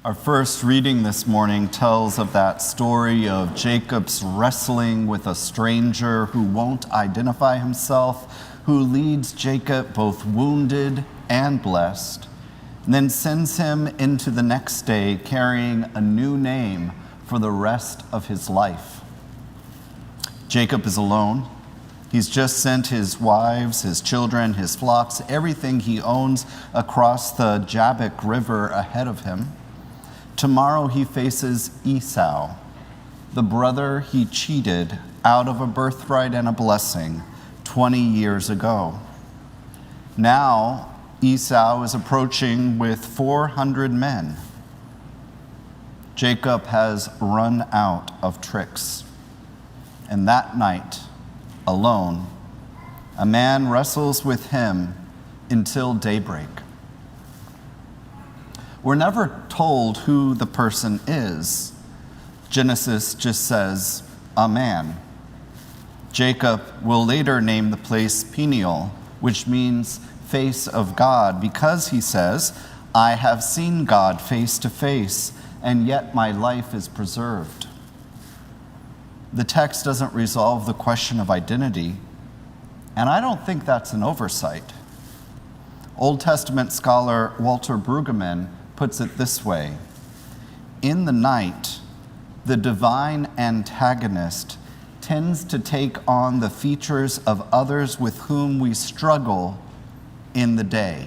Our first reading this morning tells of that story of Jacob's wrestling with a stranger who won't identify himself, who leads Jacob both wounded and blessed, and then sends him into the next day carrying a new name for the rest of his life. Jacob is alone. He's just sent his wives, his children, his flocks, everything he owns across the Jabbok River ahead of him. Tomorrow he faces Esau, the brother he cheated out of a birthright and a blessing 20 years ago. Now Esau is approaching with 400 men. Jacob has run out of tricks. And that night, alone, a man wrestles with him until daybreak. We're never told who the person is. Genesis just says, a man. Jacob will later name the place Peniel, which means face of God, because he says, I have seen God face to face, and yet my life is preserved. The text doesn't resolve the question of identity, and I don't think that's an oversight. Old Testament scholar Walter Brueggemann puts it this way: in the night, the divine antagonist tends to take on the features of others with whom we struggle in the day.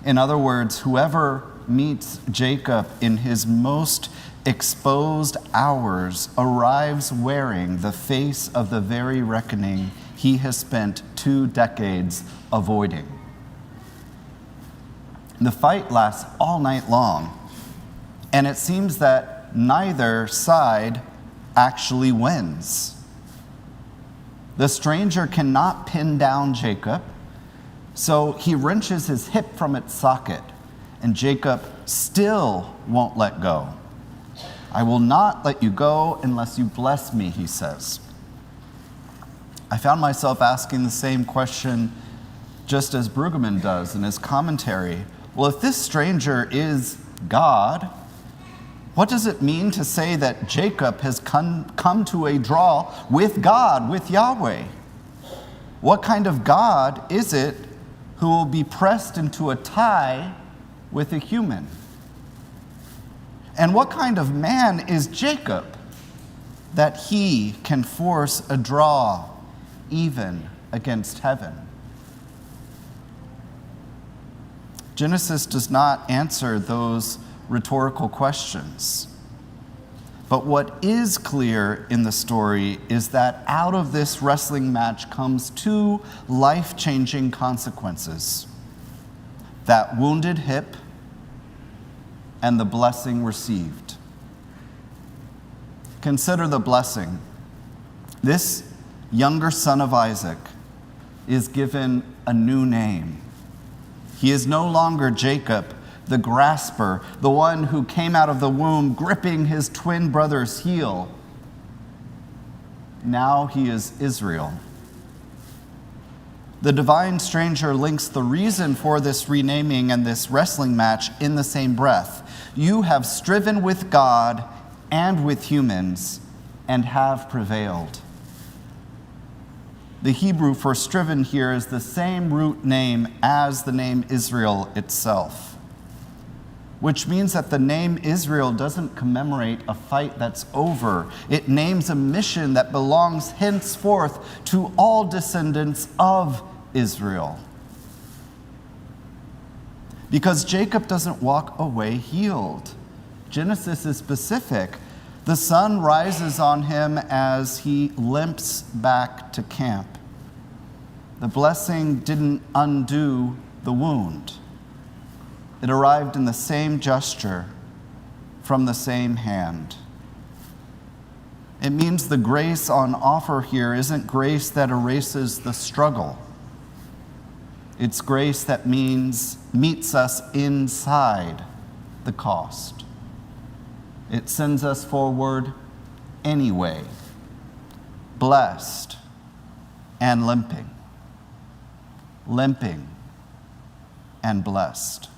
In other words, whoever meets Jacob in his most exposed hours arrives wearing the face of the very reckoning he has spent 2 decades avoiding. The fight lasts all night long, and it seems that neither side actually wins. The stranger cannot pin down Jacob, so he wrenches his hip from its socket, and Jacob still won't let go. I will not let you go unless you bless me, he says. I found myself asking the same question just as Brueggemann does in his commentary. Well, if this stranger is God, what does it mean to say that Jacob has come to a draw with God, with Yahweh? What kind of God is it who will be pressed into a tie with a human? And what kind of man is Jacob that he can force a draw even against heaven? Genesis does not answer those rhetorical questions. But what is clear in the story is that out of this wrestling match comes 2 life-changing consequences: that wounded hip and the blessing received. Consider the blessing. This younger son of Isaac is given a new name. He is no longer Jacob, the grasper, the one who came out of the womb gripping his twin brother's heel. Now he is Israel. The divine stranger links the reason for this renaming and this wrestling match in the same breath. You have striven with God and with humans and have prevailed. The Hebrew for striven here is the same root name as the name Israel itself, which means that the name Israel doesn't commemorate a fight that's over. It names a mission that belongs henceforth to all descendants of Israel. Because Jacob doesn't walk away healed. Genesis is specific. The sun rises on him as he limps back to camp. The blessing didn't undo the wound. It arrived in the same gesture from the same hand. It means the grace on offer here isn't grace that erases the struggle. It's grace that meets us inside the cost. It sends us forward anyway, blessed and limping and blessed.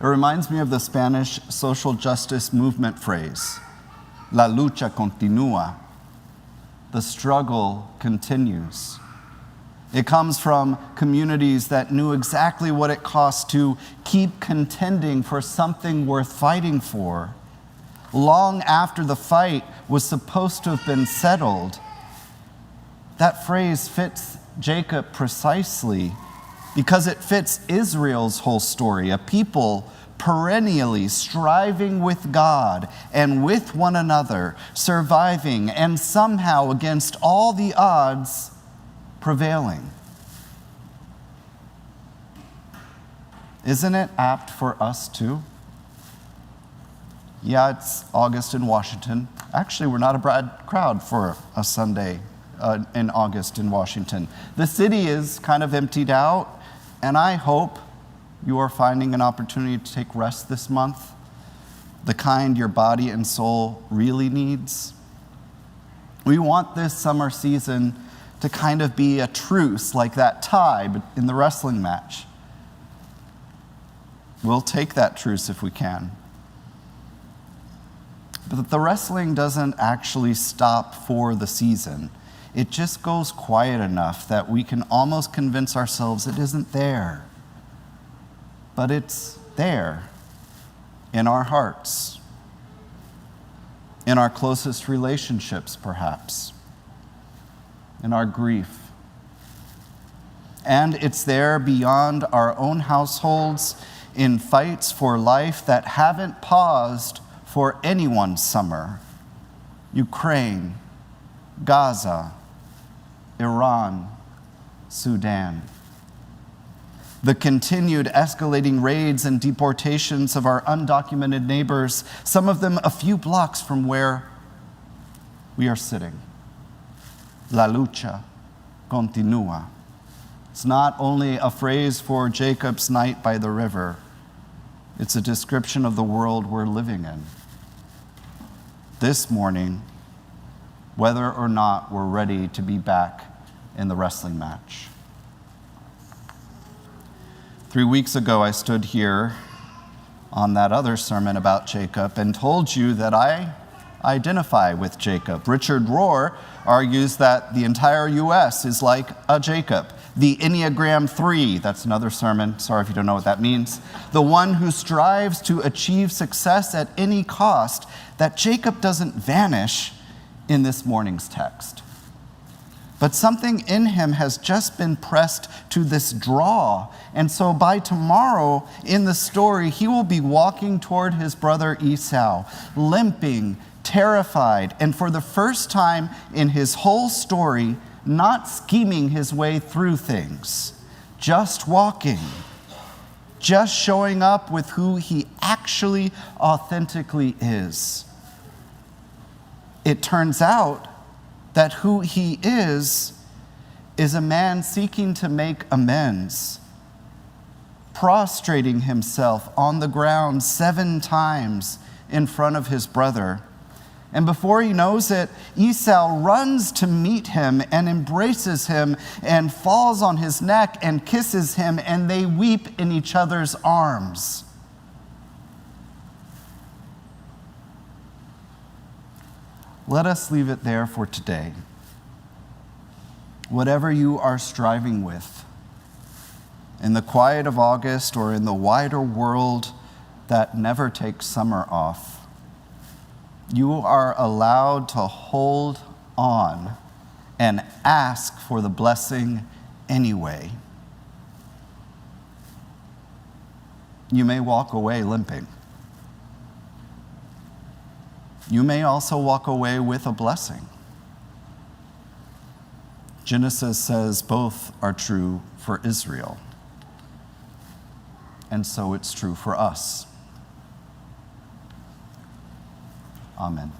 It reminds me of the Spanish social justice movement phrase, la lucha continúa. The struggle continues. It comes from communities that knew exactly what it cost to keep contending for something worth fighting for. Long after the fight was supposed to have been settled, that phrase fits Jacob precisely because it fits Israel's whole story, a people perennially striving with God and with one another, surviving, and somehow against all the odds, prevailing. Isn't it apt for us too? Yeah, it's August in Washington. Actually, we're not a bad crowd for a Sunday in August in Washington. The city is kind of emptied out, and I hope you are finding an opportunity to take rest this month, the kind your body and soul really needs. We want this summer season to kind of be a truce, like that tie in the wrestling match. We'll take that truce if we can. But the wrestling doesn't actually stop for the season. It just goes quiet enough that we can almost convince ourselves it isn't there. But it's there in our hearts, in our closest relationships, perhaps, in our grief. And it's there beyond our own households in fights for life that haven't paused for anyone's summer. Ukraine, Gaza, Iran, Sudan. The continued escalating raids and deportations of our undocumented neighbors, some of them a few blocks from where we are sitting. La lucha continúa. It's not only a phrase for Jacob's night by the river, it's a description of the world we're living in. This morning, whether or not we're ready to be back in the wrestling match. 3 weeks ago, I stood here on that other sermon about Jacob and told you that I identify with Jacob. Richard Rohr argues that the entire U.S. is like a Jacob. The Enneagram 3, that's another sermon, sorry if you don't know what that means, the one who strives to achieve success at any cost, that Jacob doesn't vanish in this morning's text. But something in him has just been pressed to this draw. And so by tomorrow in the story, he will be walking toward his brother Esau, limping, terrified, and for the first time in his whole story, not scheming his way through things, just walking, just showing up with who he actually authentically is. It turns out that who he is a man seeking to make amends, prostrating himself on the ground 7 times in front of his brother. And before he knows it, Esau runs to meet him and embraces him and falls on his neck and kisses him, and they weep in each other's arms. Let us leave it there for today. Whatever you are striving with, in the quiet of August or in the wider world that never takes summer off, you are allowed to hold on and ask for the blessing anyway. You may walk away limping. You may also walk away with a blessing. Genesis says both are true for Israel. And so it's true for us. Amen.